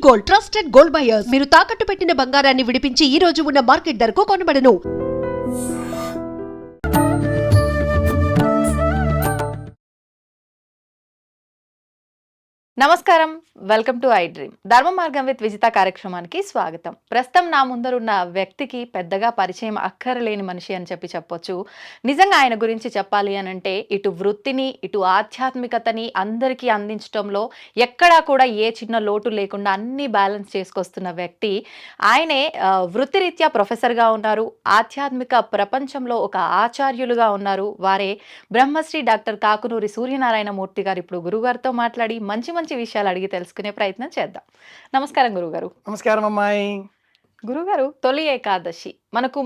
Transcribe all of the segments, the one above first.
Gold, trusted gold buyers. మీరు తాకట్టు పెట్టిన బంగారాన్ని విడిపించి ఈ రోజు ఉన్న మార్కెట్ ధరకు కొనబడను. నమస్కారం, వెల్కమ్ టు ఐ డ్రీమ్. ధర్మ మార్గం విత్ విజిత కార్యక్రమానికి స్వాగతం. ప్రస్తుతం నా ముందరున్న వ్యక్తికి పెద్దగా పరిచయం అక్కరలేని మనిషి అని చెప్పొచ్చు. నిజంగా ఆయన గురించి చెప్పాలి అని అంటే ఇటు వృత్తిని ఇటు ఆధ్యాత్మికతని అందరికీ అందించడంలో ఎక్కడా కూడా ఏ చిన్న లోటు లేకుండా అన్ని బ్యాలెన్స్ చేసుకొస్తున్న వ్యక్తి ఆయనే. వృత్తిరీత్యా ప్రొఫెసర్గా ఉన్నారు, ఆధ్యాత్మిక ప్రపంచంలో ఒక ఆచార్యులుగా ఉన్నారు. వారే బ్రహ్మశ్రీ డాక్టర్ కాకునూరి సూర్యనారాయణ మూర్తి గారు. ఇప్పుడు గురుగారితో మాట్లాడి మంచి విషయాలు అడిగి తెలుసుకునే ప్రయత్నం చేద్దాం. నమస్కారం గురుగారు. నమస్కారం అమ్మాయి. గురుగారు, తొలి ఏకాదశి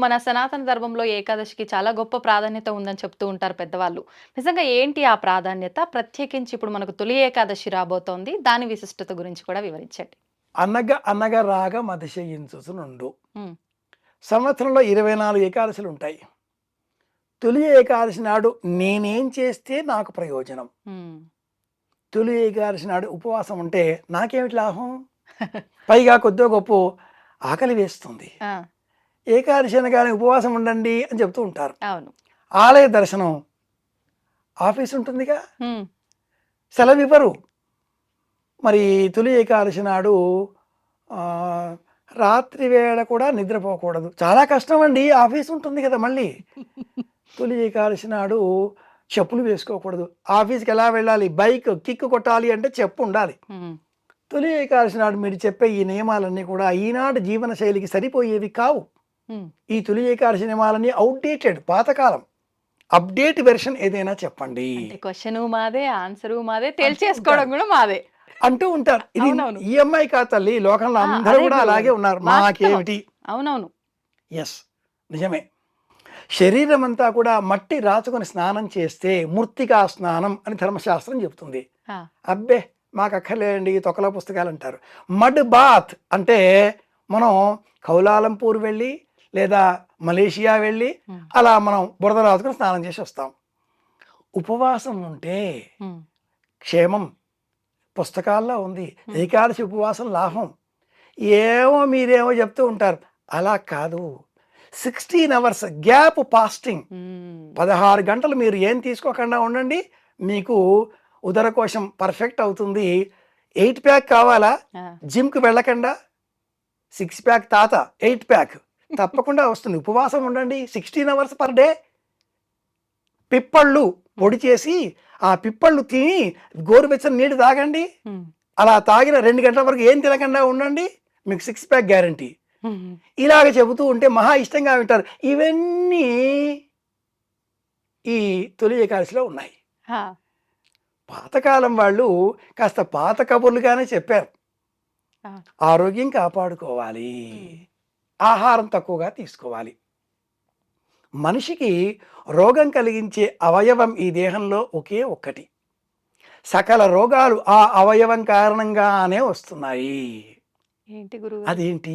మన సనాతన ధర్మంలో ఏకాదశికి చాలా గొప్ప ప్రాధాన్యత ఉందని చెప్తూ ఉంటారు పెద్దవాళ్ళు. నిజంగా ఏంటి ఆ ప్రాధాన్యత? ప్రత్యేకించి ఇప్పుడు మనకు తొలి ఏకాదశి రాబోతోంది, దాని విశిష్టత గురించి కూడా వివరించండి. అనగా రాగ మతిశయించునుండు. సంవత్సరంలో 24 ఏకాదశులు ఉంటాయి. తొలి ఏకాదశి నాడు నేనేం చేస్తే నాకు ప్రయోజనం? తొలి ఏకాదశి నాడు ఉపవాసం ఉంటే నాకేమిటి లాభం? పైగా కొద్దో గొప్ప ఆకలి వేస్తుంది. ఏకాదశి అనగానే ఉపవాసం ఉండండి అని చెప్తూ ఉంటారు. ఆలయ దర్శనం, ఆఫీస్ ఉంటుందిగా, సెలవు ఇవ్వరు. మరి తొలి ఏకాదశి నాడు రాత్రి వేళ కూడా నిద్రపోకూడదు. చాలా కష్టం అండి, ఆఫీస్ ఉంటుంది కదా. మళ్ళీ తొలి ఏకాదశి నాడు చెప్పులు వేసుకోకూడదు. ఆఫీస్కి ఎలా వెళ్ళాలి? బైక్ కిక్ కొట్టాలి అంటే చెప్పు ఉండాలి. తొలి ఏకాదశి నాడు మీరు చెప్పే ఈ నియమాలన్నీ కూడా ఈనాడు జీవన శైలికి సరిపోయేవి కావు. ఈ తొలి ఏకాదశి నియమాలన్నీ అవుట్డేటెడ్, పాతకాలం. అప్డేట్ వెర్షన్ ఏదైనా చెప్పండి. క్వశ్చన్ మాదే, ఆన్సర్ మాదే, తేల్చేసుకోవడం కూడా మాదే అంటూ ఉంటారు. ఇది ఈఎంఐ కా తల్లి, లోకంలో అందరూ కూడా అలాగే ఉన్నారు. మాకేమిటి? అవునవును, ఎస్, నిజమే. శరీరం అంతా కూడా మట్టి రాచుకొని స్నానం చేస్తే మూర్తికా స్నానం అని ధర్మశాస్త్రం చెబుతుంది. అబ్బే మాకు అక్కర్లేదండి తొక్కల పుస్తకాలు అంటారు. మడ్ బాత్ అంటే మనం కౌలాలంపూర్ వెళ్ళి లేదా మలేషియా వెళ్ళి అలా మనం బురద రాచుకొని స్నానం చేసి వస్తాం. ఉపవాసం ఉంటే క్షేమం, పుస్తకాల్లో ఉంది. ఏకాదశి ఉపవాసం లాభం. ఏమో మీరేమో చెప్తూ ఉంటారు, అలా కాదు. 16 hours గ్యాప్ ఫాస్టింగ్. 16 గంటలు మీరు ఏం తీసుకోకుండా ఉండండి, మీకు ఉదరకోశం పర్ఫెక్ట్ అవుతుంది. 8 ప్యాక్ కావాలా? జిమ్కి వెళ్ళకుండా 6 ప్యాక్ తాత 8 ప్యాక్ తప్పకుండా వస్తుంది. ఉపవాసం ఉండండి, 16 hours పర్ డే. పిప్పళ్ళు పొడి చేసి ఆ పిప్పళ్ళు తిని గోరువెచ్చని నీళ్ళు తాగండి. అలా తాగిన 2 గంటల వరకు ఏం తినకుండా ఉండండి, మీకు 6 ప్యాక్ గ్యారంటీ. ఇలాగ చెబుతూ ఉంటే మహా ఇష్టంగా వింటారు. ఇవన్నీ ఈ తొలి ఏకాదశిలో ఉన్నాయి. పాతకాలం వాళ్ళు కాస్త పాత కబుర్లుగానే చెప్పారు. ఆరోగ్యం కాపాడుకోవాలి, ఆహారం తక్కువగా తీసుకోవాలి. మనిషికి రోగం కలిగించే అవయవం ఈ దేహంలో ఒకే ఒక్కటి. సకల రోగాలు ఆ అవయవం కారణంగానే వస్తున్నాయి. అదేంటి?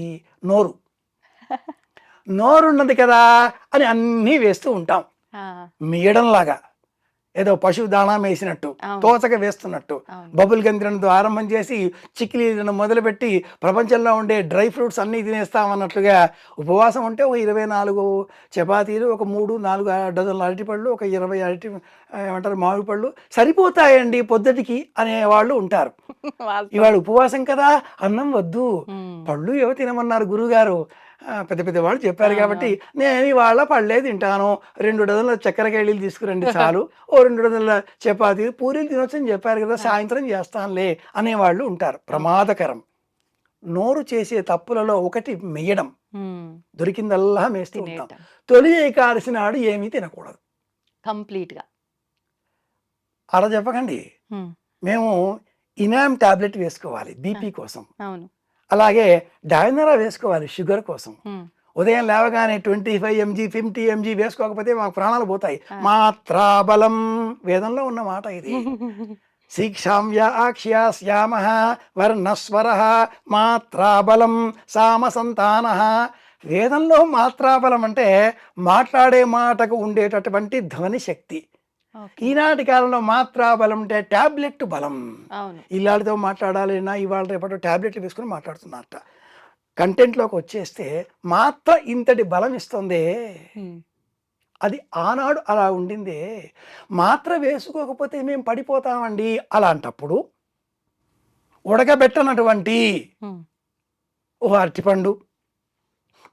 నోరు. నోరున్నది కదా అని అన్నీ వేస్తూ ఉంటాం. మీయడంలాగా ఏదో పశువు దాణా వేసినట్టు, తోచక వేస్తున్నట్టు. బబుల్ గం తినడంతో ఆరంభం చేసి చిక్కిలీలను మొదలుపెట్టి ప్రపంచంలో ఉండే డ్రై ఫ్రూట్స్ అన్నీ తినేస్తామన్నట్లుగా ఉపవాసం ఉంటే ఒక 24 చపాతీలు, ఒక 3-4 డజన్ల అరటిపళ్ళు, ఒక 20 మామిడి పళ్ళు సరిపోతాయండి పొద్దుటికి అనేవాళ్ళు ఉంటారు. ఇవాళ ఉపవాసం కదా, అన్నం వద్దు, పళ్ళు ఏవో తినమన్నారు గురువుగారు, పెద్ద పెద్ద వాళ్ళు చెప్పారు కాబట్టి నేను ఇవాళ పళ్ళే తింటాను, 2 డజన్ల చక్కెర కేళీలు తీసుకురండి చాలు, ఓ 2 డజన్ల చపాతీలు పూరీలు తినొచ్చని చెప్పారు కదా, సాయంత్రం చేస్తానులే అనేవాళ్ళు ఉంటారు. ప్రమాదకరం. నోరు చేసే తప్పులలో ఒకటి మెయ్యడం. దొరికిందల్లా మేస్తూ ఉంటాం. తొలి ఏకాదశి నాడు ఏమీ తినకూడదు కంప్లీట్గా. అలా చెప్పకండి. మేము ఇనామ్ టాబ్లెట్ వేసుకోవాలి బీపీ కోసం, అలాగే డైనరా వేసుకోవాలి షుగర్ కోసం. ఉదయం లేవగానే 25 mg 50 mg వేసుకోకపోతే మాకు ప్రాణాలు పోతాయి. మాత్రాబలం వేదంలో ఉన్న మాట ఇది. శీక్షామ్యాక్ష్యా శ్యామ వర్ణస్వర మాత్రాబలం సామ సంతాన. వేదంలో మాత్రాబలం అంటే మాట్లాడే మాటకు ఉండేటటువంటి ధ్వని శక్తి. ఓకే. ఈనాటి కాలంలో మాత్రా బలం అంటే టాబ్లెట్ బలం. అవును. ఇల్లాడితో మాట్లాడాలన్నా ఇవాళ రేపటి టాబ్లెట్లు వేసుకుని మాట్లాడుతున్నారట. కంటెంట్లోకి వచ్చేస్తే మాత్ర ఇంతటి బలం ఇస్తుందే, అది ఆనాడు అలా ఉండిందే. మాత్ర వేసుకోకపోతే మేము పడిపోతామండి. అలాంటప్పుడు ఉడకబెట్టనటువంటి ఓ అరటిపండు,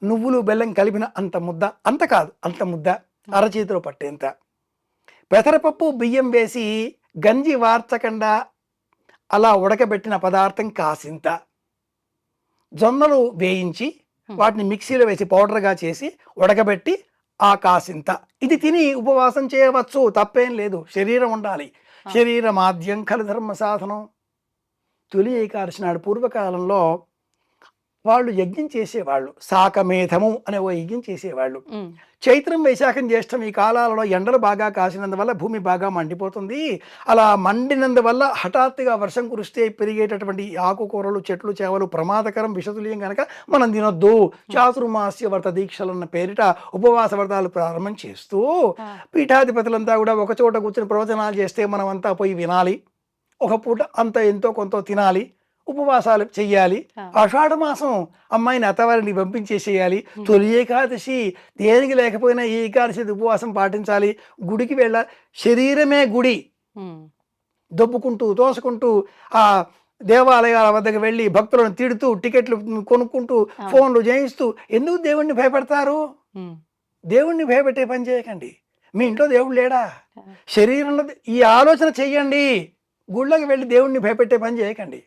నువ్వులు బెల్లం కలిపిన అంత ముద్ద, అంత కాదు అంత ముద్ద, అరచేతిలో పట్టేంత పెసరపప్పు బియ్యం వేసి గంజి వార్చకుండా అలా ఉడకబెట్టిన పదార్థం కాసింత, జొన్నలు వేయించి వాటిని మిక్సీలో వేసి పౌడర్గా చేసి ఉడకబెట్టి ఆ కాసింత, ఇది తిని ఉపవాసం చేయవచ్చు, తప్పేం లేదు. శరీరం ఉండాలి. శరీరమాద్యం ఖలు ధర్మ సాధనం. తొలి ఏకాదశి నాడు పూర్వకాలంలో వాళ్ళు యజ్ఞం చేసేవాళ్ళు. శాకమేధము అనే ఓ యజ్ఞం చేసేవాళ్ళు. చైత్రం వైశాఖం జ్యేష్టం ఈ కాలాలలో ఎండలు బాగా కాసినందువల్ల భూమి బాగా మండిపోతుంది. అలా మండినందువల్ల హఠాత్తుగా వర్షం కురిస్తే పెరిగేటటువంటి ఆకుకూరలు, చెట్లు, చేవలు ప్రమాదకరం, విషతుల్యం కనుక మనం తినొద్దు. చాతుర్మాస్య వ్రత దీక్షలన్న పేరిట ఉపవాస వ్రతాలు ప్రారంభం చేస్తూ పీఠాధిపతులంతా కూడా ఒక చోట కూర్చొని ప్రవచనాలు చేస్తే మనం అంతా పోయి వినాలి. ఒక పూట అంత ఎంతో కొంత తినాలి, ఉపవాసాలు చెయ్యాలి. ఆషాఢ మాసం అమ్మాయిని అత్తవారిని పంపించేసేయాలి. తొలి ఏకాదశి దేనికి లేకపోయినా ఈ ఏకాదశి ఉపవాసం పాటించాలి. గుడికి వెళ్ళాలి. శరీరమే గుడి. దొబ్బుకుంటూ తోసుకుంటూ ఆ దేవాలయాల వద్దకు వెళ్ళి భక్తులను తిడుతూ టికెట్లు కొనుక్కుంటూ ఫోన్లు చేయిస్తూ ఎందుకు దేవుణ్ణి భయపెడతారు? దేవుణ్ణి భయపెట్టే పని చేయకండి. మీ ఇంట్లో దేవుడు లేడా? శరీరంలో ఈ ఆలోచన చెయ్యండి. గుళ్ళకి వెళ్ళి దేవుణ్ణి భయపెట్టే పని చేయకండి.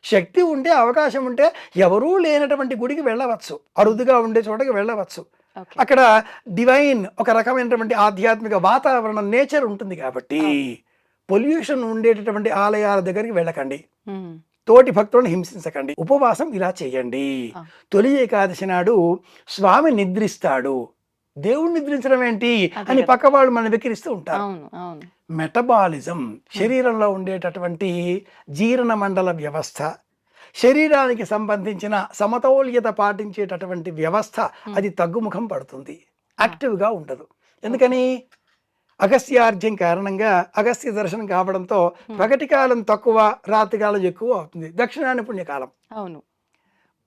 శక్తి ఉంటే, అవకాశం ఉంటే ఎవరూ లేనటువంటి గుడికి వెళ్ళవచ్చు, అరుదుగా ఉండే చోటకి వెళ్ళవచ్చు. అక్కడ డివైన్ ఒక రకమైనటువంటి ఆధ్యాత్మిక వాతావరణం, నేచర్ ఉంటుంది కాబట్టి పొల్యూషన్ ఉండేటటువంటి ఆలయాల దగ్గరికి వెళ్ళకండి. తోటి భక్తులను హింసించకండి. ఉపవాసం ఇలా చేయండి. తొలి ఏకాదశి నాడు స్వామి నిద్రిస్తాడు. దేవుడు నిద్రించడం ఏంటి అని పక్క వాళ్ళు మనం వెక్కిరిస్తూ ఉంటారు. మెటబాలిజం, శరీరంలో ఉండేటటువంటి జీర్ణ మండల వ్యవస్థ, శరీరానికి సంబంధించిన సమతౌల్యత పాటించేటటువంటి వ్యవస్థ అది తగ్గుముఖం పడుతుంది, యాక్టివ్గా ఉండదు. ఎందుకని? అగస్త్యార్జం కారణంగా అగస్త్య దర్శనం కావడంతో పగటి కాలం తక్కువ, రాత్రి కాలం ఎక్కువ అవుతుంది. దక్షిణాయన పుణ్యకాలం. అవును.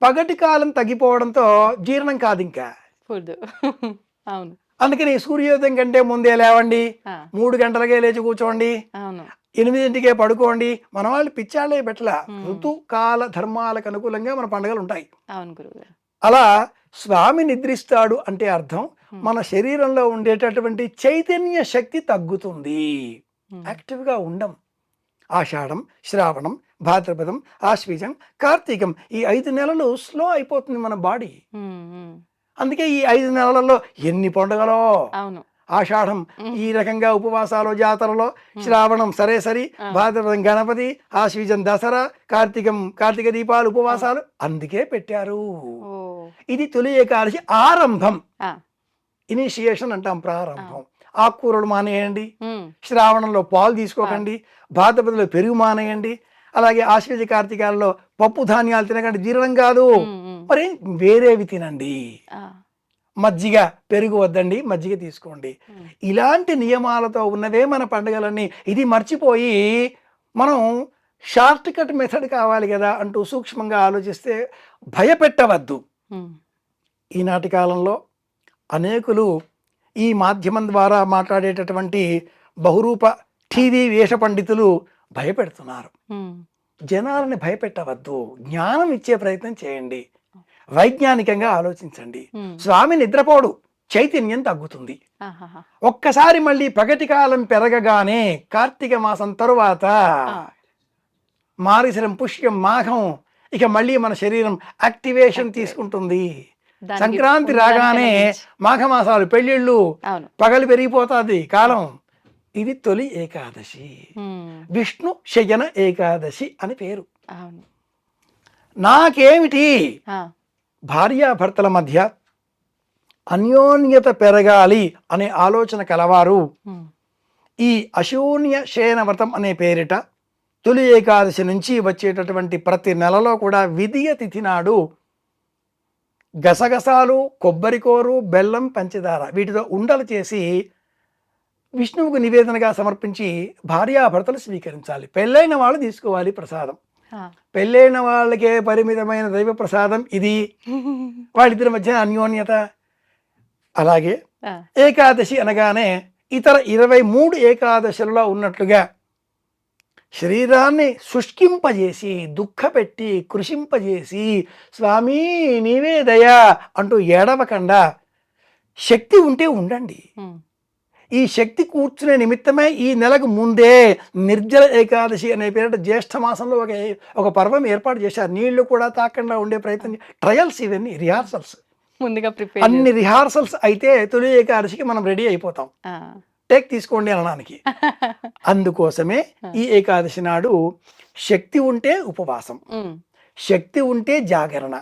పగటి కాలం తగ్గిపోవడంతో జీర్ణం కాదు ఇంకా. అవును. అందుకని సూర్యోదయం కంటే ముందే లేవండి, 3 గంటలకే లేచి కూర్చోండి, 8 పడుకోండి. మన వాళ్ళు పిచ్చాళ్ళే పెట్టల. ఋతుకాల ధర్మాలకు అనుకూలంగా మన పండుగలు ఉంటాయి. అలా స్వామి నిద్రిస్తాడు అంటే అర్థం మన శరీరంలో ఉండేటటువంటి చైతన్య శక్తి తగ్గుతుంది, యాక్టివ్గా ఉండం. ఆషాఢం, శ్రావణం, భాద్రపదం, ఆశ్వీజం, కార్తీకం ఈ 5 నెలలు స్లో అయిపోతుంది మన బాడీ. అందుకే ఈ 5 నెలలలో ఎన్ని పండుగలో. అవును. ఆషాఢం ఈ రకంగా ఉపవాసాలు, జాతరలో, శ్రావణం సరే సరి, భాద్రపదం గణపతి, ఆశ్వీజం దసరా, కార్తీక దీపాలు, ఉపవాసాలు అందుకే పెట్టారు. ఇది తొలి ఏకాదశి ఆరంభం, ఇనిషియేషన్ అంటాం, ప్రారంభం. ఆకుకూరలు మానేయండి, శ్రావణంలో పాలు తీసుకోకండి, భాద్రపదలో పెరుగు మానేయండి, అలాగే ఆశ్వీజ కార్తీకాలలో పప్పు ధాన్యాలు తినకండి, జీర్ణం కాదు. మరి వేరేవి తినండి. మజ్జిగ, పెరుగు వద్దండి, మజ్జిగ తీసుకోండి. ఇలాంటి నియమాలతో ఉన్నవే మన పండుగలన్నీ. ఇది మర్చిపోయి మనం షార్ట్ కట్ మెథడ్ కావాలి కదా అంటూ సూక్ష్మంగా ఆలోచిస్తే భయపెట్టవద్దు. ఈనాటి కాలంలో అనేకులు ఈ మాధ్యమం ద్వారా మాట్లాడేటటువంటి బహురూప టీవీ వేష పండితులు భయపెడుతున్నారు. జనాలని భయపెట్టవద్దు, జ్ఞానం ఇచ్చే ప్రయత్నం చేయండి, వైజ్ఞానికంగా ఆలోచించండి. స్వామి నిద్రపోడు, చైతన్యం తగ్గుతుంది. ఒక్కసారి మళ్ళీ పగటి కాలం పెరగగానే కార్తీక మాసం తరువాత మారిశరం, పుష్యం, మాఘం ఇక మళ్ళీ మన శరీరం యాక్టివేషన్ తీసుకుంటుంది. సంక్రాంతి రాగానే మాఘమాసాలు, పెళ్ళిళ్ళు, పగలు పెరిగిపోతుంది కాలం. ఇది తొలి ఏకాదశి, విష్ణు శయన ఏకాదశి అని పేరు. నాకేమిటి, భార్యాభర్తల మధ్య అన్యోన్యత పెరగాలి అనే ఆలోచన కలవారు ఈ అశూన్య శయన వ్రతం అనే పేరిట తొలి ఏకాదశి నుంచి వచ్చేటటువంటి ప్రతి నెలలో కూడా విధియ తిథి నాడు గసగసాలు, కొబ్బరికోరు, బెల్లం, పంచదార వీటితో ఉండలు చేసి విష్ణువుకు నివేదనగా సమర్పించి భార్యాభర్తలు స్వీకరించాలి. పెళ్ళైన వాళ్ళు తీసుకోవాలి ప్రసాదం. పెళ్ళైన వాళ్ళకే పరిమితమైన దైవ ప్రసాదం ఇది. వాళ్ళిద్దరి మధ్య అన్యోన్యత. అలాగే ఏకాదశి అనగానే ఇతర 23 ఏకాదశులలో ఉన్నట్లుగా శరీరాన్ని శుష్కింపజేసి, దుఃఖపెట్టి, కృషింపజేసి, స్వామి నీవే దయా అంటూ ఏడవకుండా శక్తి ఉంటే ఉండండి. ఈ శక్తి కూర్చునే నిమిత్తమే ఈ నెలకు ముందే నిర్జల ఏకాదశి అనే పేరిట జ్యేష్ఠ మాసంలో ఒక పర్వం ఏర్పాటు చేశారు. నీళ్లు కూడా తాకుండా ఉండే ప్రయత్నం, ట్రయల్స్, ఇవన్నీ రిహార్సల్స్. ముందుగా ప్రిపేర్ అన్ని రిహార్సల్స్ అయితే తొలి ఏకాదశికి మనం రెడీ అయిపోతాం, టేక్ తీసుకోండి అనడానికి. అందుకోసమే ఈ ఏకాదశి నాడు శక్తి ఉంటే ఉపవాసం, శక్తి ఉంటే జాగరణ,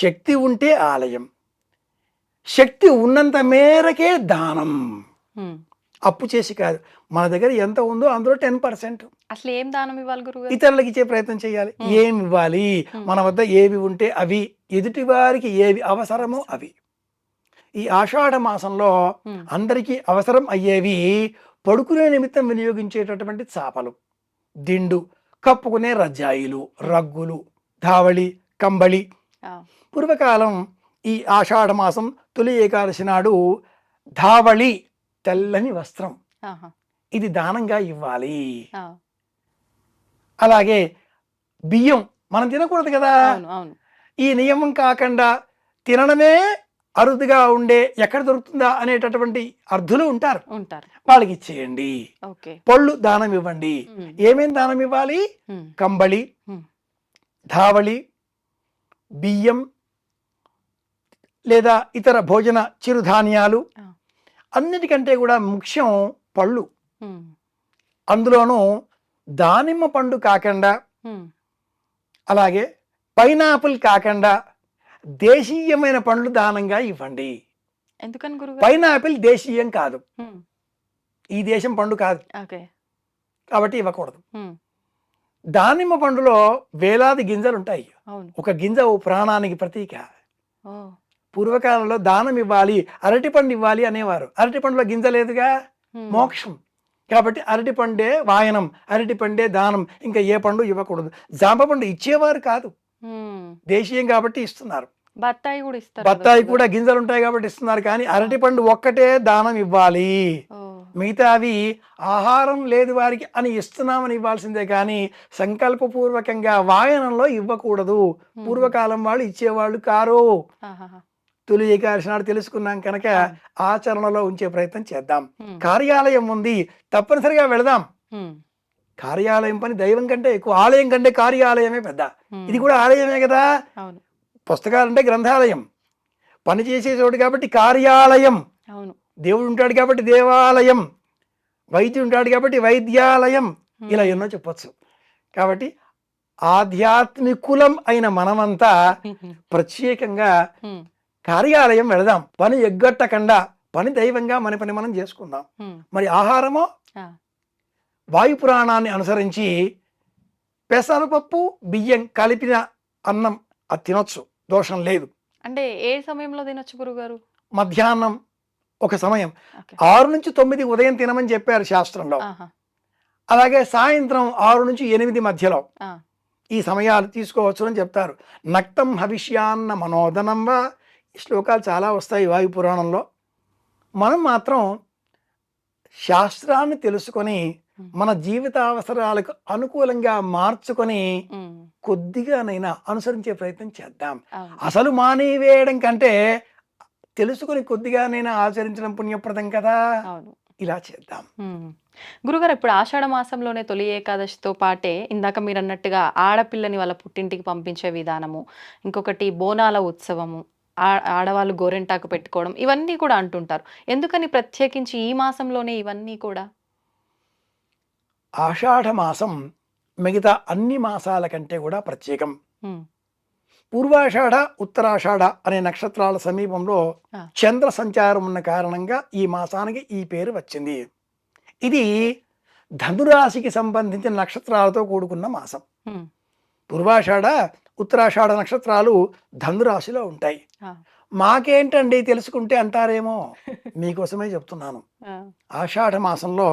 శక్తి ఉంటే ఆలయం, శక్తి ఉన్నంత మేరకే దానం. అప్పు చేసి కాదు. మన దగ్గర ఎంత ఉందో అందులో 10%. అసలు ఏం దానం ఇవ్వాలి గురుగారు? ఇతరులకు ఇచ్చే ప్రయత్నం చేయాలి. ఏమి ఇవ్వాలి? మన వద్ద ఏవి ఉంటే అవి, ఎదుటి వారికి ఏవి అవసరమో అవి. ఈ ఆషాఢ మాసంలో అందరికీ అవసరం అయ్యేవి పడుకునే నిమిత్తం వినియోగించేటటువంటి చాపలు, దిండు, కప్పుకునే రజ్జాయిలు, రగ్గులు, ధావళి, కంబళి. పూర్వకాలం ఈ ఆషాఢ మాసం తొలి ఏకాదశి నాడు ధావళి, తెల్లని వస్త్రం, ఇది దానంగా ఇవ్వాలి. అలాగే బియ్యం మనం తినకూడదు కదా. ఈ నియమం కాకుండా తినడమే అరుదుగా ఉండే, ఎక్కడ దొరుకుతుందా అనేటటువంటి అర్థులు ఉంటారు, వాళ్ళకి ఇచ్చేయండి. పళ్ళు దానం ఇవ్వండి. ఏమేం దానం ఇవ్వాలి? కంబళి, ధావళి, బియ్యం లేదా ఇతర భోజన చిరుధాన్యాలు. అన్నిటికంటే కూడా ముఖ్యం పళ్ళు. అందులోనూ దానిమ్మ పండు కాకుండా, అలాగే పైనాపిల్ కాకుండా దేశీయమైన పండ్లు దానంగా ఇవ్వండి. ఎందుకని గురుగారు? పైనాపిల్ దేశీయం కాదు, ఈ దేశం పండు కాదు కాబట్టి ఇవ్వకూడదు. దానిమ్మ పండులో వేలాది గింజలు ఉంటాయి. ఒక గింజ ఓ ప్రాణానికి ప్రతీక. పూర్వకాలంలో దానం ఇవ్వాలి, అరటి పండు ఇవ్వాలి అనేవారు. అరటి పండులో గింజ లేదుగా, మోక్షం. కాబట్టి అరటి పండే వాయనం, అరటి పండే దానం, ఇంకా ఏ పండు ఇవ్వకూడదు. జామ పండు ఇచ్చేవారు కాదు, దేశీయం కాబట్టి ఇస్తున్నారు. బత్తాయి కూడా ఇస్తారు, బత్తాయి కూడా గింజలు ఉంటాయి కాబట్టి ఇస్తున్నారు. కానీ అరటి పండు ఒక్కటే దానం ఇవ్వాలి. మిగతా అవి ఆహారం లేదు వారికి అని ఇస్తున్నామని ఇవ్వాల్సిందే కానీ సంకల్పపూర్వకంగా వాయనంలో ఇవ్వకూడదు. పూర్వకాలం వాళ్ళు ఇచ్చేవాళ్ళు కారు. తొలి ఏకాదశి నాడు తెలుసుకున్నాం కనుక ఆచరణలో ఉంచే ప్రయత్నం చేద్దాం. కార్యాలయం ఉంది, తప్పనిసరిగా వెళదాం. కార్యాలయం పని దైవం కంటే ఎక్కువ, ఆలయం కంటే కార్యాలయమే పెద్ద. ఇది కూడా ఆలయమే కదా. పుస్తకాలంటే గ్రంథాలయం, పని చేసే చోటు కాబట్టి కార్యాలయం. దేవుడు ఉంటాడు కాబట్టి దేవాలయం, వైద్యుడు ఉంటాడు కాబట్టి వైద్యాలయం, ఇలా ఎన్నో చెప్పచ్చు. కాబట్టి ఆధ్యాత్మికులం అయిన మనమంతా ప్రత్యేకంగా కార్యాలయం వెళదాం. పని ఎగ్గట్టకుండా పని దైవంగా మన పని మనం చేసుకుందాం. మరి ఆహారమో వాయుపురాణాన్ని అనుసరించి పెసరపప్పు బియ్యం కలిపిన అన్నం అది తినొచ్చు, దోషం లేదు. అంటే ఏ సమయంలో తినొచ్చు గురుగారు? మధ్యాహ్నం ఒక సమయం, 6 నుంచి 9 ఉదయం తినమని చెప్పారు శాస్త్రంలో. అలాగే సాయంత్రం 6 నుంచి 8 మధ్యలో ఈ సమయాలు తీసుకోవచ్చు అని చెప్తారు. నక్తం హవిష్యాన్న మనోదనం వా, ఈ శ్లోకాలు చాలా వస్తాయి వాయు పురాణంలో. మనం మాత్రం శాస్త్రాన్ని తెలుసుకొని మన జీవిత అవసరాలకు అనుకూలంగా మార్చుకొని కొద్దిగానైనా అనుసరించే ప్రయత్నం చేద్దాం. అసలు మానేవేయడం కంటే తెలుసుకొని కొద్దిగానైనా ఆచరించడం పుణ్యప్రదం కదా. ఇలా చేద్దాం. గురుగారు, ఇప్పుడు ఆషాఢ మాసంలోనే తొలి ఏకాదశితో పాటే ఇందాక మీరు అన్నట్టుగా ఆడపిల్లని వాళ్ళ పుట్టింటికి పంపించే విధానము, ఇంకొకటి బోనాల ఉత్సవము, ఆడవాళ్ళు గోరెంటాకు పెట్టుకోవడం, ఇవన్నీ కూడా అంటుంటారు. ఎందుకని ప్రత్యేకించి ఈ మాసంలోనే ఇవన్నీ కూడా? ఆషాఢ మాసం మిగతా అన్ని మాసాల కంటే కూడా ప్రత్యేకం. పూర్వాషాఢ, ఉత్తరాషాఢ అనే నక్షత్రాల సమీపంలో చంద్ర సంచారం ఉన్న కారణంగా ఈ మాసానికి ఈ పేరు వచ్చింది. ఇది ధనురాశికి సంబంధించిన నక్షత్రాలతో కూడుకున్న మాసం. పూర్వాషాఢ, ఉత్తరాషాఢ నక్షత్రాలు ధనురాశిలో ఉంటాయి. మాకేంటండి తెలుసుకుంటే అంటారేమో, మీకోసమే చెప్తున్నాను. ఆ, ఆషాఢ మాసంలో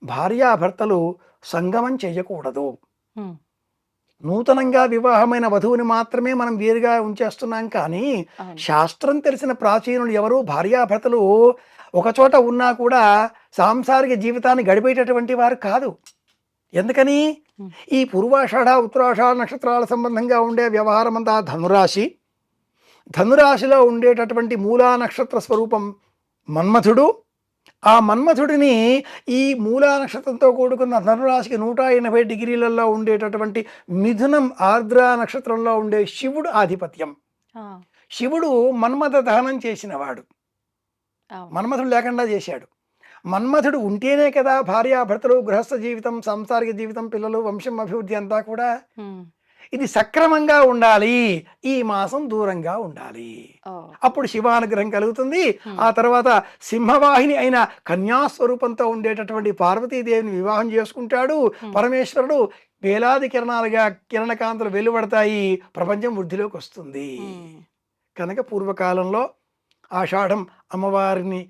భార్యాభర్తలు సంగమం చేయకూడదు. ఉమ్, నూతనంగా వివాహమైన వధువుని మాత్రమే మనం వేరుగా ఉంచేస్తున్నాం, కానీ అవును. శాస్త్రం తెలిసిన ప్రాచీనులు ఎవరు భార్యాభర్తలు ఒకచోట ఉన్నా కూడా సాంసారిక జీవితాన్ని గడిపేటటువంటి వారు కాదు. ఎందుకని? ఉమ్, ఈ పూర్వాషాఢ ఉత్తరాషాఢ నక్షత్రాల సంబంధంగా ఉండే వ్యవహారం అంతా ధనురాశి. ధనురాశిలో ఉండేటటువంటి మూలా నక్షత్ర స్వరూపం మన్మథుడు. ఆ మన్మథుడిని ఈ మూలా నక్షత్రంతో కూడుకున్న ధనురాశికి 180 డిగ్రీలలో ఉండేటటువంటి మిథునం ఆర్ద్ర నక్షత్రంలో ఉండే శివుడు ఆధిపత్యం. ఆ, శివుడు మన్మథ దహనం చేసినవాడు, అవును. మన్మథుడు లేకుండా చేశాడు. మన్మథుడు ఉంటేనే కదా భార్యాభర్తలు, గృహస్థ జీవితం, సాంసారిక జీవితం, పిల్లలు, వంశం అభివృద్ధి అంతా కూడా. ఉమ్, ఇది సక్రమంగా ఉండాలి, ఈ మాసం దూరంగా ఉండాలి, ఓ, అప్పుడు శివానుగ్రహం కలుగుతుంది. ఆ తర్వాత సింహవాహిని అయిన కన్యాస్వరూపంతో ఉండేటటువంటి పార్వతీదేవిని వివాహం చేసుకుంటాడు పరమేశ్వరుడు. వేలాది కిరణాలుగా కిరణకాంతులు వెలువడతాయి, ప్రపంచం వృద్ధిలోకి వస్తుంది. ఉమ్, కనుక పూర్వకాలంలో ఆషాఢం అమ్మవారిని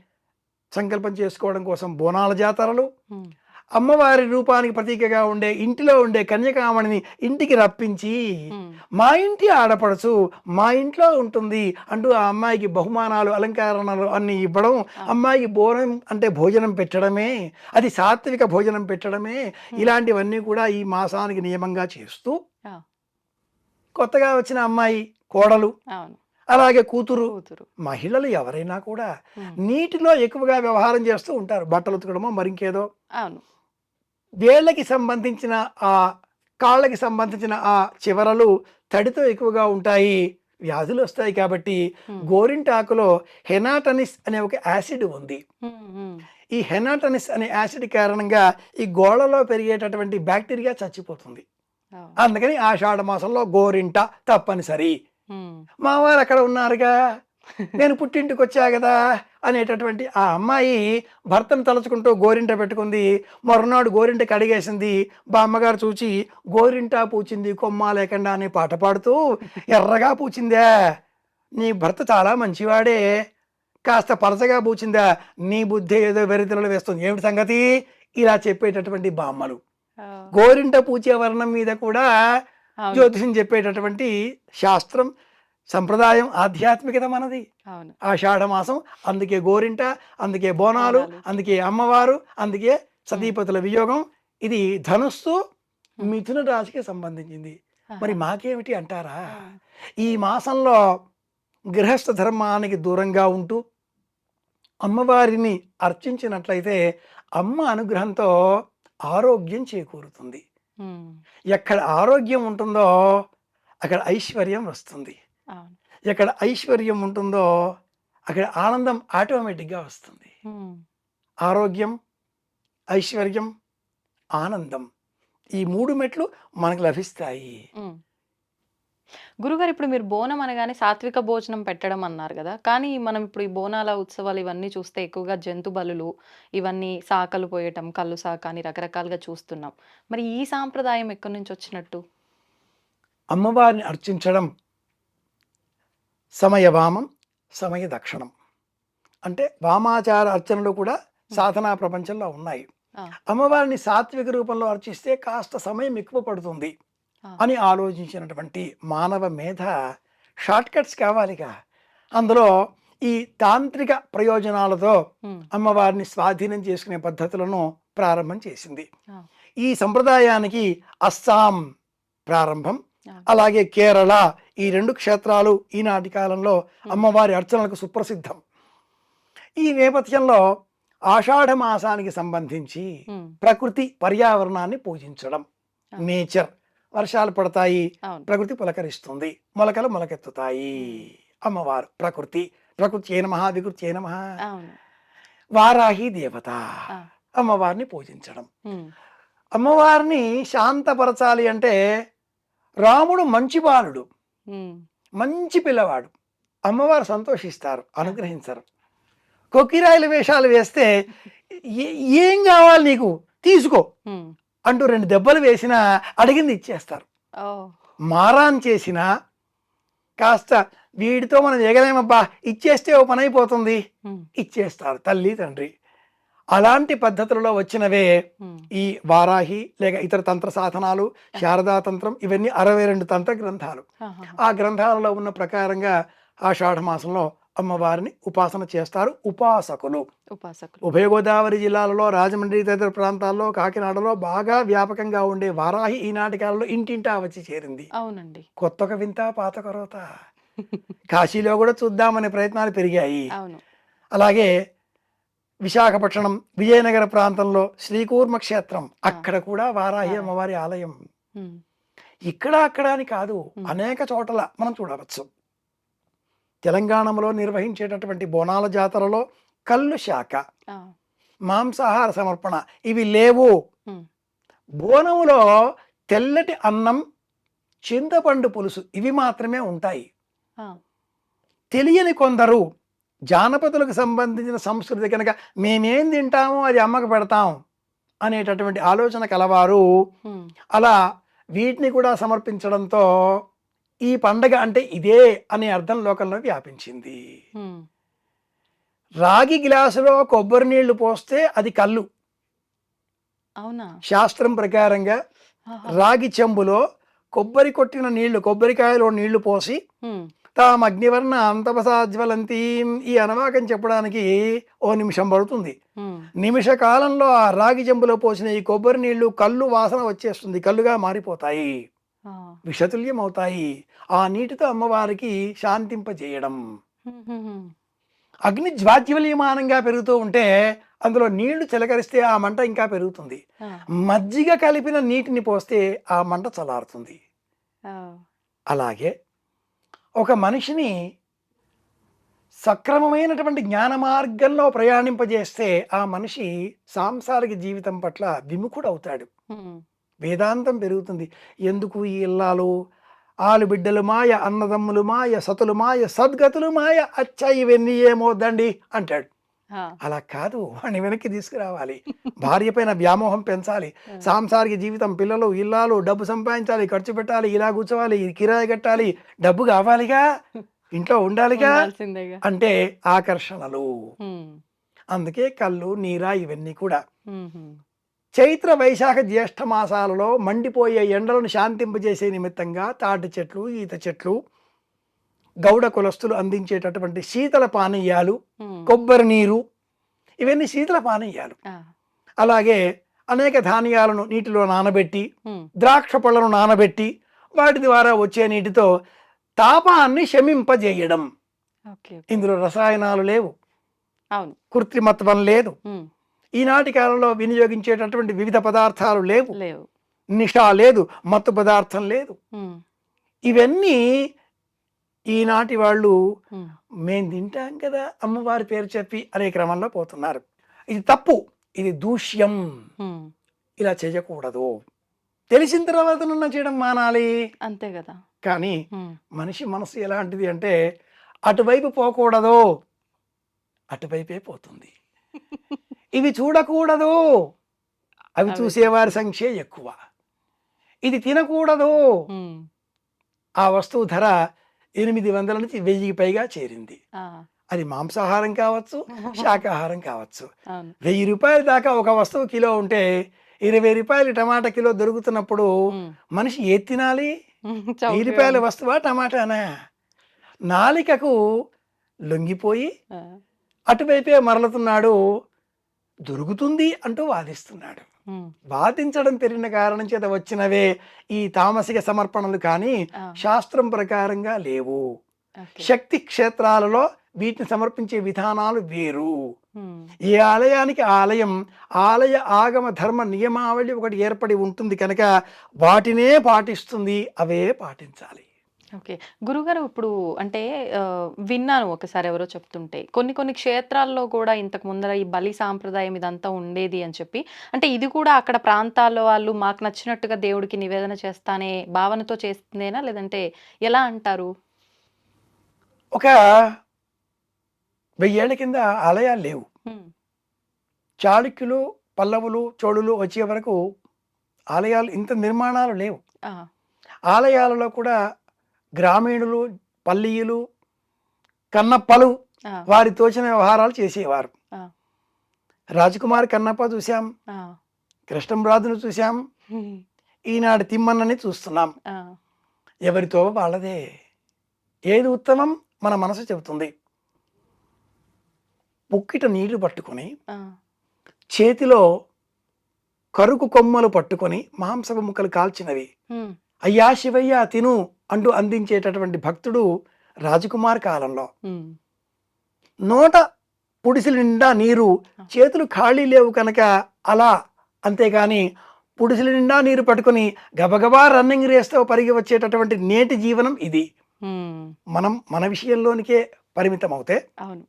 సంకల్పం చేసుకోవడం కోసం బోనాల జాతరలు, ఉమ్, అమ్మవారి రూపానికి ప్రతీకగా ఉండే ఇంటిలో ఉండే కన్యకామణిని ఇంటికి రప్పించి, ఉమ్, మా ఇంటి ఆడపడుచు మా ఇంట్లో ఉంటుంది అంటూ ఆ అమ్మాయికి బహుమానాలు, అలంకరణలు అన్ని ఇవ్వడం, అమ్మాయికి బోనం అంటే భోజనం పెట్టడమే, అది సాత్విక భోజనం పెట్టడమే, ఇలాంటివన్నీ కూడా ఈ మాసానికి నియమంగా చేస్తూ ఆ, కొత్తగా వచ్చిన అమ్మాయి, కోడలు, అవును. అలాగే కూతురు, కూతురు. మహిళలు ఎవరైనా కూడా ఉమ్, నీటిలో ఎక్కువగా వ్యవహారం చేస్తూ ఉంటారు. బట్టలు ఉతకడమో మరింకేదో. అవును. వేళ్ళకి సంబంధించిన ఆ కాళ్ళకి సంబంధించిన ఆ చివరలు తడితో ఎక్కువగా ఉంటాయి, వ్యాధులు వస్తాయి. కాబట్టి గోరింటాకులో హెనాటనిస్ అనే ఒక యాసిడ్ ఉంది. ఉమ్, ఉమ్, ఈ హెనాటనిస్ అనే యాసిడ్ కారణంగా ఈ గోళ్ళలో పెరిగేటటువంటి బ్యాక్టీరియా చచ్చిపోతుంది. ఓ, అందుకని ఆషాఢ మాసంలో గోరింట తప్పనిసరి. ఉమ్, మా వారు అక్కడ ఉన్నారుగా, నేను పుట్టింటికి వచ్చా కదా అనేటటువంటి ఆ అమ్మాయి భర్తను తలుచుకుంటూ గోరింట పెట్టుకుంది. మరునాడు గోరింట కడిగేసింది. బామ్మగారు చూచి గోరింట పూచింది కొమ్మ లేకుండా అని పాట పాడుతూ, ఎర్రగా పూచిందా, నీ భర్త చాలా మంచివాడే, కాస్త పలచగా పూచిందా, నీ బుద్ధి ఏదో వెరితెరలు వేస్తుంది, ఏమిటి సంగతి, ఇలా చెప్పేటటువంటి బామ్మలు. ఓ, గోరింట పూచే వర్ణం మీద కూడా అవును. జ్యోతిషం చెప్పేటటువంటి శాస్త్రం, సంప్రదాయం, ఆధ్యాత్మికత మనది. అవును. ఆషాఢ మాసం, అందుకే గోరింట, అందుకే బోనాలు, అందుకే అమ్మవారు, అందుకే సతీపతుల వియోగం. ఇది ధనుస్సు మిథున రాశికి సంబంధించింది. మరి మాకేమిటి అంటారా? ఈ మాసంలో గృహస్థ ధర్మానికి దూరంగా ఉంటూ అమ్మవారిని అర్చించినట్లయితే అమ్మ అనుగ్రహంతో ఆరోగ్యం చేకూరుతుంది. ఉమ్, ఎక్కడ ఆరోగ్యం ఉంటుందో అక్కడ ఐశ్వర్యం వస్తుంది. అవును. ఎక్కడ ఐశ్వర్యం ఉంటుందో అక్కడ ఆనందం ఆటోమేటిక్గా వస్తుంది. ఉమ్, ఆరోగ్యం, ఐశ్వర్యం, ఆనందం, ఈ 3 మెట్లు మనకు లభిస్తాయి. ఉమ్. గురుగారు, ఇప్పుడు మీరు బోనం అనగానే సాత్విక భోజనం పెట్టడం అన్నారు కదా, కానీ మనం ఇప్పుడు ఈ బోనాల ఉత్సవాలు ఇవన్నీ చూస్తే ఎక్కువగా జంతు బలులు, ఇవన్నీ సాకలు పోయటం, కళ్ళు సాక అని రకరకాలుగా చూస్తున్నాం. మరి ఈ సాంప్రదాయం ఎక్కడి నుంచి వచ్చినట్టు? అమ్మవారిని అర్చించడం సమయవామం, సమయ దక్షిణం. అంటే వామాచార అర్చనలు కూడా సాధనా ప్రపంచంలో ఉన్నాయి. ఆ, అమ్మవారిని సాత్విక రూపంలో అర్చిస్తే కాస్త సమయం ఎక్కువ పడుతుంది ఆ, అని ఆలోచించినటువంటి మానవ మేధ షార్ట్ కట్స్ కావాలిగా. అందులో ఈ తాంత్రిక ప్రయోజనాలతో ఉమ్, అమ్మవారిని స్వాధీనం చేసుకునే పద్ధతులను ప్రారంభం చేసింది. ఆ, ఈ సంప్రదాయానికి అస్సాం ప్రారంభం, ఆ, అలాగే కేరళ, ఈ 2 క్షేత్రాలు ఈనాటి కాలంలో అమ్మవారి అర్చనలకు సుప్రసిద్ధం. ఈ నేపథ్యంలో ఆషాఢ మాసానికి సంబంధించి ఉమ్, ప్రకృతి పర్యావరణాన్ని పూజించడం, నేచర్, వర్షాలు పడతాయి, అవును. ప్రకృతి పులకరిస్తుంది, మొలకలు మొలకెత్తుతాయి. అమ్మవారు ప్రకృతి, ప్రకృతి ఏ నమః, వికృతి ఏ నమః. అవును. వారాహి దేవత, ఆ, అమ్మవారిని పూజించడం. ఉమ్, అమ్మవారిని శాంతపరచాలి అంటే రాముడు మంచి బాలుడు, ఉమ్, మంచి పిల్లవాడు, అమ్మవారు సంతోషిస్తారు, అనుగ్రహించరు. కొక్కిరాయిల వేషాలు వేస్తే ఏం కావాలి నీకు తీసుకో ఉమ్, అంటూ 2 దెబ్బలు వేసినా అడిగింది ఇచ్చేస్తారు. ఓ, మారాన్ చేసిన, కాస్త వీడితో మనం ఎగలేమబ్బా, ఇచ్చేస్తే ఓ పని అయిపోతుంది, ఉమ్, ఇచ్చేస్తారు తల్లి తండ్రి. అలాంటి పద్ధతులలో వచ్చినవే ఉమ్, ఈ వారాహి లేక ఇతర తంత్ర సాధనాలు, శారదా తంత్రం, ఇవన్నీ 62 తంత్ర గ్రంథాలు. ఆహాహా. ఆ గ్రంథాలలో ఉన్న ప్రకారంగా ఆషాఢ మాసంలో అమ్మవారిని ఉపాసన చేస్తారు ఉపాసకులు. ఉపాసకులు. ఉభయ గోదావరి జిల్లాలలో, రాజమండ్రి తదితర ప్రాంతాల్లో, కాకినాడలో బాగా వ్యాపకంగా ఉండే వారాహి ఈనాటి కాలంలో ఇంటింటా వచ్చి చేరింది. అవునండి. కొత్తొక వింత పాతొక రోత. కాశీలో కూడా చూద్దామనే ప్రయత్నాలు పెరిగాయి. అవును. అలాగే విశాఖపట్నం, విజయనగర ప్రాంతంలో శ్రీకూర్మ క్షేత్రం, అక్కడ కూడా వారాహి అమ్మవారి ఆలయం. ఉమ్, ఇక్కడ అక్కడ అని కాదు, అనేక చోట్ల మనం చూడవచ్చు. తెలంగాణలో నిర్వహించేటటువంటి బోనాల జాతరలో కళ్ళు శాఖ, ఆ, మాంసాహార సమర్పణ ఇవి లేవు. ఉమ్, బోనములో తెల్లటి అన్నం, చింతపండు పులుసు ఇవి మాత్రమే ఉంటాయి. ఆ, తెలియని కొందరు జానపదులకు సంబంధించిన సంస్కృతి కనుక మేమేం తింటామో అది అమ్మకు పెడతాం అనేటటువంటి ఆలోచన కలవారు ఉమ్, అలా వీటిని కూడా సమర్పించడంతో ఈ పండగ అంటే ఇదే అనే అర్థం లోకంలో వ్యాపించింది. ఉమ్, రాగి గ్లాసులో కొబ్బరి నీళ్లు పోస్తే అది కళ్ళు. అవునా? శాస్త్రం ప్రకారంగా ఆహా. రాగి చెంబులో కొబ్బరి కొట్టిన నీళ్లు, కొబ్బరికాయలో నీళ్లు పోసి ఉమ్, తాము అగ్నివర్ణ అంతపసాజ్వలంతీం ఈ అనవాకం చెప్పడానికి ఓ నిమిషం పడుతుంది. ఉమ్, నిమిష కాలంలో ఆ రాగి చెంబులో పోసిన ఈ కొబ్బరి నీళ్లు కళ్ళు వాసన వచ్చేస్తుంది, కళ్ళుగా మారిపోతాయి, ఆ, విషతుల్యం అవుతాయి. ఆ నీటితో అమ్మవారికి శాంతింపజేయడం. ఉమ్, ఉమ్, ఉమ్, అగ్ని జ్వాజ్వల్యమానంగా పెరుగుతూ ఉంటే అందులో నీళ్లు చిలకరిస్తే ఆ మంట ఇంకా పెరుగుతుంది. ఆ, మజ్జిగ కలిపిన నీటిని పోస్తే ఆ మంట చల్లారుతుంది. ఆ, అలాగే ఒక మనిషిని సక్రమమైనటువంటి జ్ఞాన మార్గంలో ప్రయాణింపజేస్తే ఆ మనిషి సాంసారిక జీవితం పట్ల విముఖుడవుతాడు. ఉమ్, వేదాంతం పెరుగుతుంది. ఎందుకు ఈ ఇల్లాలు, ఆలు బిడ్డలు మాయ, అన్నదమ్ములు మాయ, సతులు మాయ, సద్గతులు మాయ, అచ్చా ఇవన్నీ ఏమవుద్దండి అంటాడు. ఆ, అలా కాదు, వాడిని వెనక్కి తీసుకురావాలి. భార్య పైన వ్యామోహం పెంచాలి. సాంసారిక జీవితం, పిల్లలు, ఇల్లాలు, డబ్బు సంపాదించాలి, ఖర్చు పెట్టాలి, ఇలా కూర్చోవాలి, కిరాయి కట్టాలి, డబ్బు కావాలిగా, ఇంట్లో ఉండాలిగా ఉండాల్సిందేగా. అంటే ఆకర్షణలు. ఉమ్, అందుకే కళ్ళు, నీరా ఇవన్నీ కూడా. ఉమ్, ఉమ్, చైత్ర వైశాఖ జ్యేష్ఠ మాసాలలో మండిపోయే ఎండలను శాంతింపజేసే నిమిత్తంగా తాటి చెట్లు, ఈత చెట్లు, గౌడ కులస్తులు అందించేటటువంటి శీతల పానీయాలు, ఉమ్, కొబ్బరి నీరు ఇవన్నీ శీతల పానీయాలు. ఆ, అలాగే అనేక ధాన్యాలను నీటిలో నానబెట్టి, ఉమ్, ద్రాక్ష పళ్ళను నానబెట్టి వాటి ద్వారా వచ్చే నీటితో తాపాన్ని శమింపజేయడం. ఓకే. ఇందులో రసాయనాలు లేవు, అవును. కృత్రిమత్వం లేదు, ఉమ్, ఈనాటి కాలంలో వినియోగించేటటువంటి వివిధ పదార్థాలు లేవు, లేవు. నిషా లేదు, మత్తు పదార్థం లేదు. ఉమ్, ఇవన్నీ ఈనాటి వాళ్ళు ఉమ్, మేం తింటాం కదా అమ్మవారి పేరు చెప్పి అనే క్రమంలో పోతున్నారు. ఇది తప్పు, ఇది దూష్యం, ఉమ్, ఇలా చేయకూడదు. తెలిసిన తర్వాత నన్ను చేయడం మానాలి. అంతే కదా. కానీ ఉమ్, మనిషి మనసు ఎలాంటిది అంటే అటువైపు పోకూడదు, అటువైపే పోతుంది. ఇవి చూడకూడదు, అవి చూసేవారి సంఖ్య ఎక్కువ. ఇది తినకూడదు, ఉమ్, ఆ వస్తువు ధర 800 నుంచి 1000కి పైగా చేరింది. ఆ, అది మాంసాహారం కావచ్చు, శాకాహారం కావచ్చు. అవును. 1000 రూపాయల దాకా ఒక వస్తువు కిలో ఉంటే 20 రూపాయలు టమాటా కిలో దొరుకుతున్నప్పుడు ఉమ్, మనిషి ఏది తినాలి? ఉమ్, 1000 చౌకగా రూపాయల ఉంది. వస్తువా టమాటానా? నాలికకు లొంగిపోయి ఆ, అటువైపే మరలుతున్నాడు, దొరుకుతుంది అంటూ వాదిస్తున్నాడు. ఉమ్, వాదించడం పెరిగిన కారణం చేత వచ్చినవే ఈ తామసిక సమర్పణలు కానీ ఆ, శాస్త్రం ప్రకారంగా లేవు. ఓకే. శక్తి క్షేత్రాలలో వీటిని సమర్పించే విధానాలు వేరు. ఉమ్, ఏ ఆలయానికి ఆలయం, ఆలయ ఆగమ ధర్మ నియమావళి ఒకటి ఏర్పడి ఉంటుంది కనుక వాటినే పాటిస్తుంది, అవే పాటించాలి. ఓకే. గురుగారు, ఇప్పుడు అంటే విన్నాను ఒకసారి ఎవరో చెప్తుంటే కొన్ని కొన్ని క్షేత్రాల్లో కూడా ఇంతకు ముందర ఈ బలి సాంప్రదాయం ఇదంతా ఉండేది అని చెప్పి, అంటే ఇది కూడా అక్కడ ప్రాంతాల్లో వాళ్ళు మాకు నచ్చినట్టుగా దేవుడికి నివేదన చేస్తానే భావనతో చేస్తుందేనా, లేదంటే ఎలా అంటారు? ఒక 1000 ఏళ్ల కింద ఆలయాలు లేవు. ఉమ్, చాళుక్యులు, పల్లవులు, చోళులు వచ్చే వరకు ఆలయాలు ఇంత నిర్మాణాలు లేవు. ఆ, ఆలయాలలో కూడా గ్రామీణులు, పల్లీలు, కన్నప్పలు ఆ, వారి తోచిన వ్యవహారాలు చేసేవారు. ఆ, రాజకుమారి కన్నప్ప చూశాం, ఆ, కృష్ణంరాజును చూశాం, ఈనాడు తిమ్మన్నని చూస్తున్నాం. ఆ, ఎవరితో వాళ్ళదే. ఏది ఉత్తమం మన మనసు చెబుతుంది. పుక్కిట నీళ్లు పట్టుకొని ఆ, చేతిలో కరుకు కొమ్మలు పట్టుకొని మాంసపు ముక్కలు కాల్చినవి ఉమ్, అయ్యా శివయ్య తిను అంటూ అందించేటటువంటి భక్తుడు రాజకుమార్ కాలంలో. ఉమ్, నోట పుడిసెల నిండా నీరు, చేతులు ఖాళీ లేవు కనుక అలా, అంతేగాని పుడిసెల నిండా నీరు పట్టుకొని గబగబా రన్నింగ్ రేస్తో పరిగి వచ్చేటటువంటి నేటి జీవనం ఇది. ఉమ్, మనం మన విషయంలోనికే పరిమితం అవుతే అవును.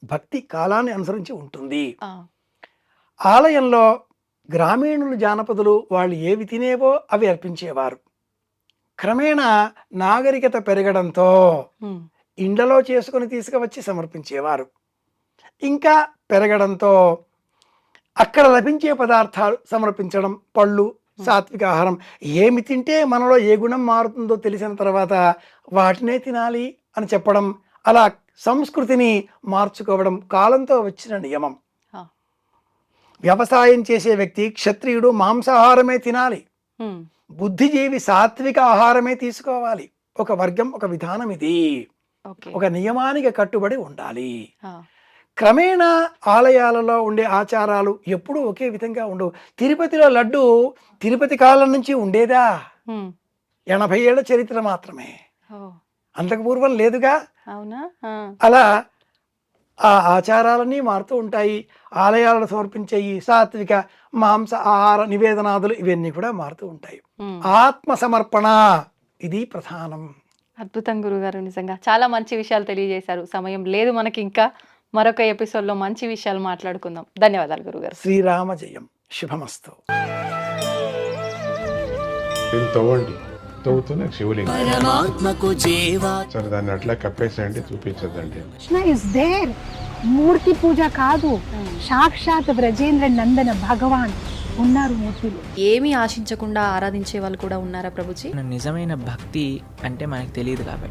భక్తి కాలాన్ని అనుసరించి ఉంటుంది. ఆ, ఆలయంలో గ్రామీణులు, జానపదులు వాళ్ళు ఏవి తినేవో అవి అర్పించేవారు. క్రమేణా నాగరికత పెరగడంతో ఉమ్, ఇండ్లలో చేసుకొని తీసుకువచ్చి సమర్పించేవారు. ఇంకా పెరగడంతో అక్కడ లభించే పదార్థాలు సమర్పించడం, పళ్ళు, సాత్విక ఆహారం, ఏమి తింటే మనలో ఏ గుణం మారుతుందో తెలిసిన తర్వాత వాటినే తినాలి అని చెప్పడం, అలా సంస్కృతిని మార్చుకోవడం కాలంతో వచ్చిన నియమం. ఆ, వ్యవసాయం చేసే వ్యక్తి, క్షత్రియుడు మాంసాహారమే తినాలి. ఉమ్, బుద్ధిజీవి సాత్విక ఆహారమే తీసుకోవాలి. ఒక వర్గం, ఒక విధానం ఇది. ఓకే. ఒక నియమానికి కట్టుబడి ఉండాలి. ఆ, క్రమేణా ఆలయాలలో ఉండే ఆచారాలు ఎప్పుడూ ఒకే విధంగా ఉండవు. తిరుపతిలో లడ్డు తిరుపతి కాలం నుంచి ఉండేదా? ఉమ్, 80 ఏళ్ల చరిత్ర మాత్రమే, ఓ, అంతకు పూర్వం లేదుగా. అవునా? ఆ, అలా ఆ ఆచారాలన్నీ మారుతూ ఉంటాయి. ఆలయాలను సమర్పించే ఈ సాత్విక మాంస ఆహార నివేదనాదులు ఇవన్నీ కూడా మారుతూ ఉంటాయి. ఉమ్. ఆత్మ సమర్పణ ఇది ప్రధానం. అద్భుతం గురుగారు, నిజంగా చాలా మంచి విషయాలు తెలియజేశారు. సమయం లేదు మనకి, ఇంకా మరొక ఎపిసోడ్లో మంచి విషయాలు మాట్లాడుకుందాం. ధన్యవాదాలు గురుగారు. శ్రీరామ జయం. శుభమస్తు. దీన్ని తవ్వండి, తవ్వుతూనే శివలింగం. పరమాత్మకు జీవా సరే దాన్ని అట్లా కప్పేసేయండి, చూపించదండి. Krishna is there. మూర్తి పూజ కాదు, సాక్షాత్ బ్రజేంద్ర నందన భగవాన్ ఉన్నారు మూర్తిలో. ఏమీ ఆశించకుండా ఆరాధించే వాళ్ళు కూడా ఉన్నారా ప్రభుజీ? నిజమైన భక్తి అంటే మనకు తెలియదు కాబట్టి